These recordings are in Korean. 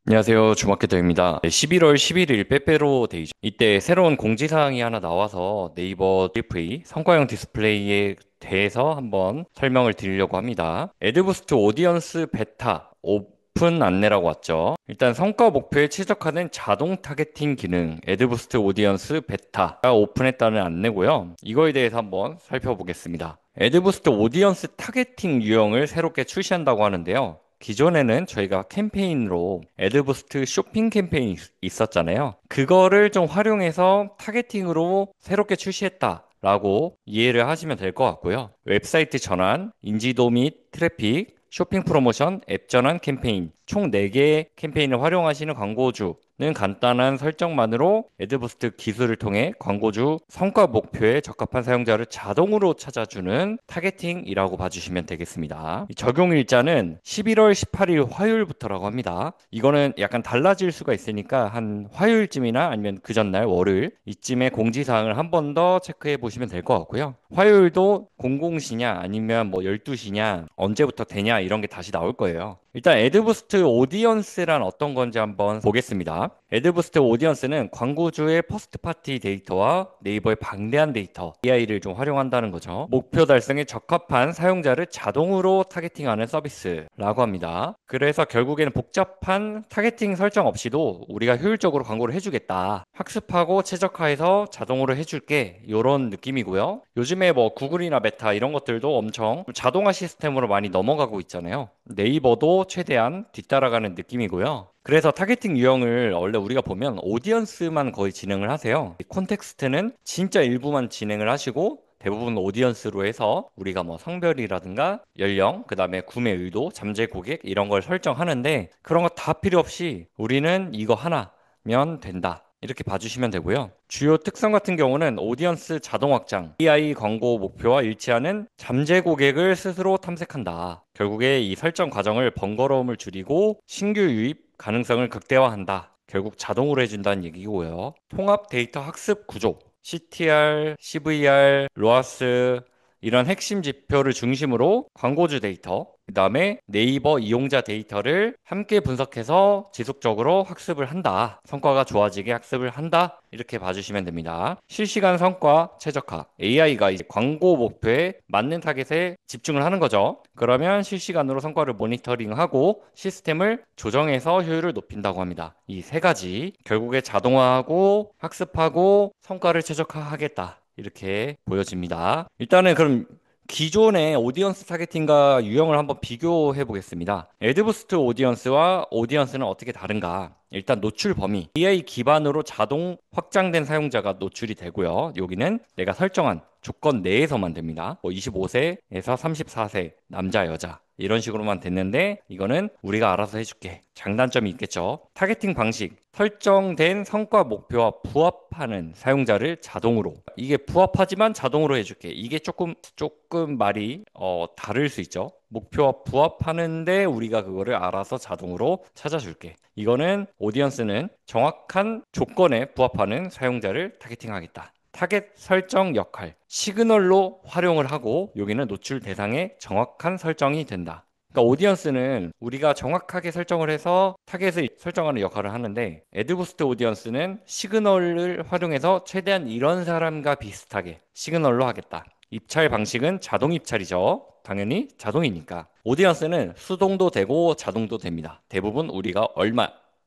안녕하세요. 주마케터입니다. 11월 11일 빼빼로 데이죠. 이때 새로운 공지사항이 하나 나와서 네이버 디스플레이, 성과형 디스플레이에 대해서 한번 설명을 드리려고 합니다. 애드부스트 오디언스 베타 오픈 안내라고 왔죠. 일단 성과 목표에 최적화된 자동 타겟팅 기능, 애드부스트 오디언스 베타가 오픈했다는 안내고요. 이거에 대해서 한번 살펴보겠습니다. 애드부스트 오디언스 타겟팅 유형을 새롭게 출시한다고 하는데요. 기존에는 저희가 캠페인으로 애드부스트 쇼핑 캠페인이 있었잖아요. 그거를 좀 활용해서 타겟팅으로 새롭게 출시했다 라고 이해를 하시면 될 것 같고요. 웹사이트 전환, 인지도 및 트래픽, 쇼핑 프로모션, 앱 전환 캠페인 총 4개의 캠페인을 활용하시는 광고주는 간단한 설정만으로 애드부스트 기술을 통해 광고주 성과 목표에 적합한 사용자를 자동으로 찾아주는 타겟팅이라고 봐주시면 되겠습니다. 적용 일자는 11월 18일 화요일부터라고 합니다. 이거는 약간 달라질 수가 있으니까 한 화요일쯤이나 아니면 그 전날 월요일 이쯤에 공지사항을 한 번 더 체크해 보시면 될 것 같고요. 화요일도 00시냐 아니면 뭐 12시냐 언제부터 되냐 이런 게 다시 나올 거예요. 일단 애드부스트 오디언스란 어떤 건지 한번 보겠습니다. 애드부스트 오디언스는 광고주의 퍼스트 파티 데이터와 네이버의 방대한 데이터, AI를 좀 활용한다는 거죠. 목표 달성에 적합한 사용자를 자동으로 타겟팅하는 서비스라고 합니다. 그래서 결국에는 복잡한 타겟팅 설정 없이도 우리가 효율적으로 광고를 해주겠다. 학습하고 최적화해서 자동으로 해줄게. 이런 느낌이고요. 요즘에 뭐 구글이나 메타 이런 것들도 엄청 자동화 시스템으로 많이 넘어가고 있잖아요. 네이버도 최대한 뒤따라가는 느낌이고요. 그래서 타겟팅 유형을 원래 우리가 보면 오디언스만 거의 진행을 하세요. 콘텍스트는 진짜 일부만 진행을 하시고 대부분 오디언스로 해서 우리가 뭐 성별이라든가 연령, 그 다음에 구매 의도, 잠재 고객 이런 걸 설정하는데 그런 거 다 필요 없이 우리는 이거 하나면 된다. 이렇게 봐주시면 되고요. 주요 특성 같은 경우는 오디언스 자동 확장, AI 광고 목표와 일치하는 잠재 고객을 스스로 탐색한다. 결국에 이 설정 과정을 번거로움을 줄이고 신규 유입 가능성을 극대화한다. 결국 자동으로 해준다는 얘기고요. 통합 데이터 학습 구조, CTR, CVR, 로아스 이런 핵심 지표를 중심으로 광고주 데이터, 그 다음에 네이버 이용자 데이터를 함께 분석해서 지속적으로 학습을 한다. 성과가 좋아지게 학습을 한다. 이렇게 봐주시면 됩니다. 실시간 성과 최적화. AI가 이제 광고 목표에 맞는 타겟에 집중을 하는 거죠. 그러면 실시간으로 성과를 모니터링하고 시스템을 조정해서 효율을 높인다고 합니다. 이 세 가지. 결국에 자동화하고 학습하고 성과를 최적화하겠다. 이렇게 보여집니다. 일단은 그럼 기존의 오디언스 타겟팅과 유형을 한번 비교해 보겠습니다. 애드부스트 오디언스와 오디언스는 어떻게 다른가? 일단 노출 범위. AI 기반으로 자동 확장된 사용자가 노출이 되고요. 여기는 내가 설정한 조건 내에서만 됩니다. 뭐 25세에서 34세, 남자, 여자. 이런 식으로만 됐는데 이거는 우리가 알아서 해줄게. 장단점이 있겠죠. 타겟팅 방식. 설정된 성과 목표와 부합하는 사용자를 자동으로. 이게 부합하지만 자동으로 해줄게. 이게 조금 말이 다를 수 있죠. 목표와 부합하는데 우리가 그거를 알아서 자동으로 찾아줄게. 이거는 오디언스는 정확한 조건에 부합하는 사용자를 타겟팅하겠다. 타겟 설정 역할, 시그널로 활용을 하고 여기는 노출 대상의 정확한 설정이 된다. 그러니까 오디언스는 우리가 정확하게 설정을 해서 타겟을 설정하는 역할을 하는데 애드부스트 오디언스는 시그널을 활용해서 최대한 이런 사람과 비슷하게 시그널로 하겠다. 입찰 방식은 자동 입찰이죠. 당연히 자동이니까. 오디언스는 수동도 되고 자동도 됩니다. 대부분 우리가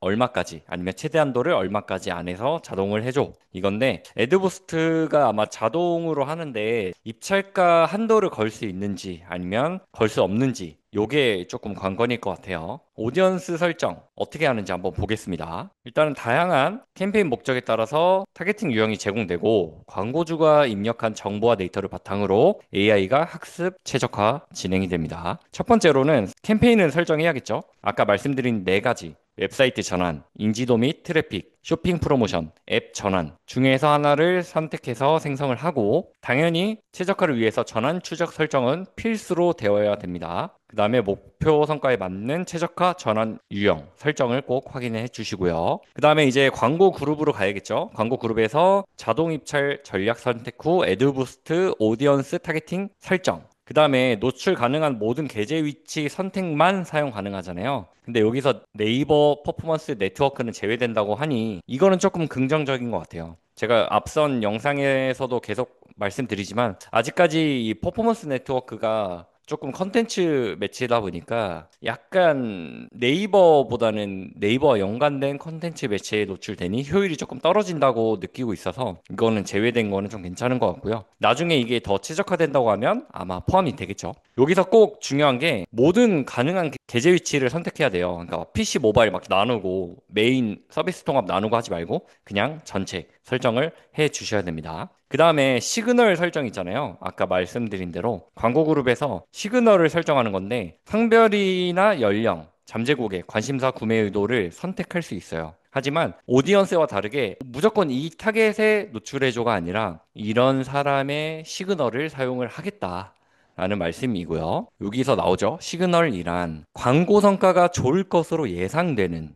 얼마까지 아니면 최대한도를 얼마까지 안에서 자동을 해줘 이건데 애드부스트가 아마 자동으로 하는데 입찰가 한도를 걸 수 있는지 아니면 걸 수 없는지 요게 조금 관건일 것 같아요. 오디언스 설정 어떻게 하는지 한번 보겠습니다. 일단은 다양한 캠페인 목적에 따라서 타겟팅 유형이 제공되고 광고주가 입력한 정보와 데이터를 바탕으로 AI가 학습 최적화 진행이 됩니다. 첫 번째로는 캠페인을 설정해야겠죠. 아까 말씀드린 네 가지 웹사이트 전환, 인지도 및 트래픽, 쇼핑 프로모션, 앱 전환 중에서 하나를 선택해서 생성을 하고 당연히 최적화를 위해서 전환 추적 설정은 필수로 되어야 됩니다. 그 다음에 목표 성과에 맞는 최적화 전환 유형 설정을 꼭 확인해 주시고요. 그 다음에 이제 광고 그룹으로 가야겠죠. 광고 그룹에서 자동 입찰 전략 선택 후 애드부스트 오디언스 타겟팅 설정 그 다음에 노출 가능한 모든 계제 위치 선택만 사용 가능하잖아요. 근데 여기서 네이버 퍼포먼스 네트워크는 제외된다고 하니 이거는 조금 긍정적인 것 같아요. 제가 앞선 영상에서도 계속 말씀드리지만 아직까지 이 퍼포먼스 네트워크가 조금 컨텐츠 매치다 보니까 약간 네이버보다는 네이버와 연관된 컨텐츠 매체에 노출되니 효율이 조금 떨어진다고 느끼고 있어서 이거는 제외된 거는 좀 괜찮은 것 같고요. 나중에 이게 더 최적화된다고 하면 아마 포함이 되겠죠. 여기서 꼭 중요한 게 모든 가능한 계제 위치를 선택해야 돼요. 그러니까 PC 모바일 막 나누고 메인 서비스 통합 나누고 하지 말고 그냥 전체 설정을 해 주셔야 됩니다. 그 다음에 시그널 설정 있잖아요. 아까 말씀드린 대로 광고 그룹에서 시그널을 설정하는 건데 성별이나 연령, 잠재 고객, 관심사 구매 의도를 선택할 수 있어요. 하지만 오디언스와 다르게 무조건 이 타겟에 노출해줘가 아니라 이런 사람의 시그널을 사용을 하겠다. 라는 말씀이고요. 여기서 나오죠. 시그널이란 광고 성과가 좋을 것으로 예상되는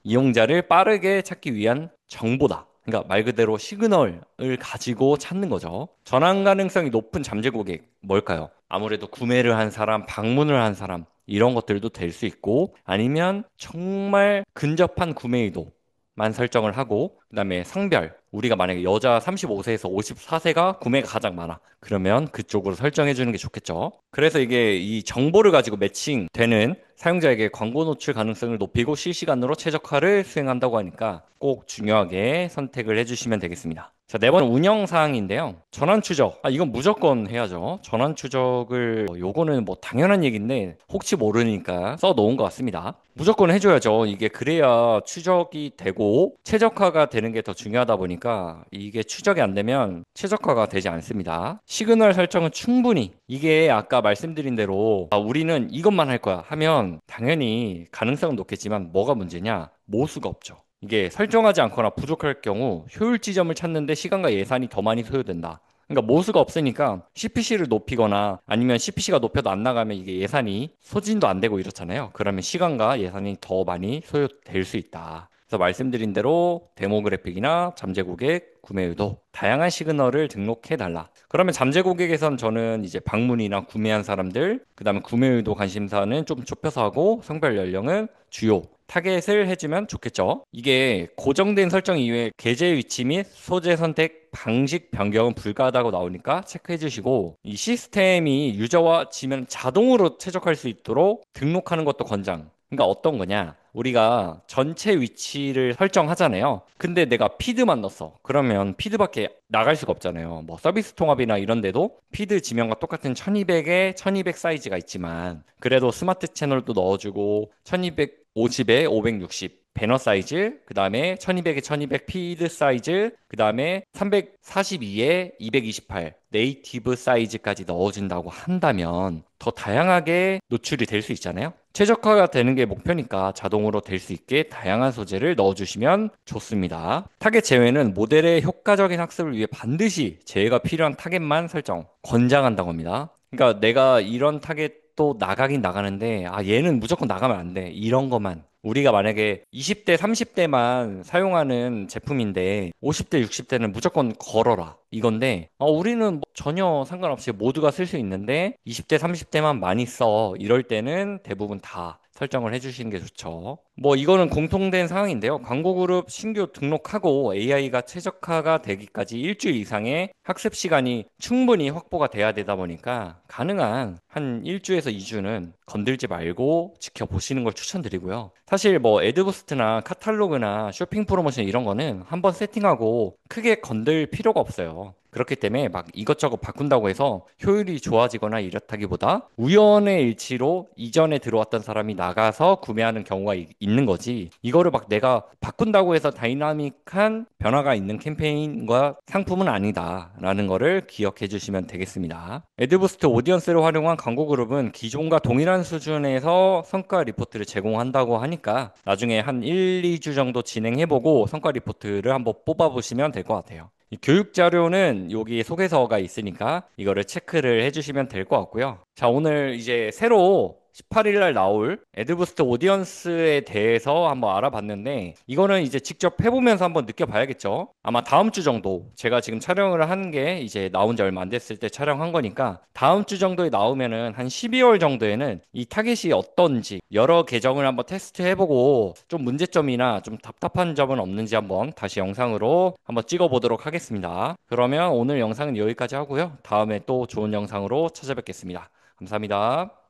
이용자를 빠르게 찾기 위한 정보다. 그러니까 말 그대로 시그널을 가지고 찾는 거죠. 전환 가능성이 높은 잠재 고객 뭘까요? 아무래도 구매를 한 사람, 방문을 한 사람 이런 것들도 될 수 있고 아니면 정말 근접한 구매 의도만 설정을 하고 그다음에 성별 우리가 만약에 여자 35세에서 54세가 구매가 가장 많아. 그러면 그쪽으로 설정해 주는 게 좋겠죠. 그래서 이게 이 정보를 가지고 매칭되는 사용자에게 광고 노출 가능성을 높이고 실시간으로 최적화를 수행한다고 하니까 꼭 중요하게 선택을 해주시면 되겠습니다. 자, 네 번째 운영 사항인데요. 전환 추적. 이건 무조건 해야죠. 전환 추적을 요거는 뭐 당연한 얘기인데 혹시 모르니까 써 놓은 것 같습니다. 무조건 해줘야죠. 이게 그래야 추적이 되고 최적화가 되는 게 더 중요하다 보니까 이게 추적이 안 되면 최적화가 되지 않습니다. 시그널 설정은 충분히 이게 아까 말씀드린 대로 우리는 이것만 할 거야 하면 당연히 가능성은 높겠지만 뭐가 문제냐? 모수가 없죠. 이게 설정하지 않거나 부족할 경우 효율 지점을 찾는데 시간과 예산이 더 많이 소요된다. 그러니까 모수가 없으니까 CPC를 높이거나 아니면 CPC가 높여도 안 나가면 이게 예산이 소진도 안 되고 이렇잖아요. 그러면 시간과 예산이 더 많이 소요될 수 있다. 그래서 말씀드린 대로 데모그래픽이나 잠재 고객, 구매 의도, 다양한 시그널을 등록해 달라. 그러면 잠재 고객에선 저는 이제 방문이나 구매한 사람들, 그다음에 구매 의도 관심사는 좀 좁혀서 하고 성별 연령은 주요 타겟을 해주면 좋겠죠. 이게 고정된 설정 이외에 계제 위치 및 소재 선택 방식 변경은 불가하다고 나오니까 체크해 주시고 이 시스템이 유저와 지면 자동으로 최적화할 수 있도록 등록하는 것도 권장. 그러니까 어떤 거냐? 우리가 전체 위치를 설정하잖아요. 근데 내가 피드만 넣었어. 그러면 피드밖에 나갈 수가 없잖아요. 뭐 서비스 통합이나 이런 데도 피드 지명과 똑같은 1200에 1200 사이즈가 있지만 그래도 스마트 채널도 넣어주고 1250에 560 배너 사이즈, 그 다음에 1200에 1200 피드 사이즈, 그 다음에 342에 228 네이티브 사이즈까지 넣어준다고 한다면 더 다양하게 노출이 될 수 있잖아요. 최적화가 되는 게 목표니까 자동으로 될 수 있게 다양한 소재를 넣어주시면 좋습니다. 타겟 제외는 모델의 효과적인 학습을 위해 반드시 제외가 필요한 타겟만 설정, 권장한다고 합니다. 그러니까 내가 이런 타겟도 나가긴 나가는데 얘는 무조건 나가면 안 돼. 이런 것만 우리가 만약에 20대, 30대만 사용하는 제품인데 50대, 60대는 무조건 걸어라. 이건데 우리는 뭐 전혀 상관없이 모두가 쓸 수 있는데 20대, 30대만 많이 써. 이럴 때는 대부분 다 설정을 해주시는 게 좋죠. 뭐 이거는 공통된 상황인데요. 광고 그룹 신규 등록하고 AI가 최적화가 되기까지 일주일 이상의 학습 시간이 충분히 확보가 돼야 되다 보니까 가능한 한 1주에서 2주는 건들지 말고 지켜보시는 걸 추천드리고요. 사실 뭐 애드부스트나 카탈로그나 쇼핑 프로모션 이런 거는 한번 세팅하고 크게 건들 필요가 없어요. 그렇기 때문에 막 이것저것 바꾼다고 해서 효율이 좋아지거나 이렇다기보다 우연의 일치로 이전에 들어왔던 사람이 나가서 구매하는 경우가 있는 거지. 이거를 막 내가 바꾼다고 해서 다이나믹한 변화가 있는 캠페인과 상품은 아니다라는 거를 기억해 주시면 되겠습니다. 애드부스트 오디언스를 활용한 광고 그룹은 기존과 동일한 수준에서 성과 리포트를 제공한다고 하니까 나중에 한 1, 2주 정도 진행해보고 성과 리포트를 한번 뽑아보시면 될 것 같아요. 이 교육 자료는 여기 소개서가 있으니까 이거를 체크를 해주시면 될 것 같고요. 자, 오늘 이제 새로 18일 날 나올 애드부스트 오디언스에 대해서 한번 알아봤는데 이거는 이제 직접 해보면서 한번 느껴봐야겠죠. 아마 다음 주 정도 제가 지금 촬영을 한 게 이제 나온 지 얼마 안 됐을 때 촬영한 거니까 다음 주 정도에 나오면은 한 12월 정도에는 이 타겟이 어떤지 여러 계정을 한번 테스트 해보고 좀 문제점이나 좀 답답한 점은 없는지 한번 다시 영상으로 한번 찍어보도록 하겠습니다. 그러면 오늘 영상은 여기까지 하고요. 다음에 또 좋은 영상으로 찾아뵙겠습니다. 감사합니다.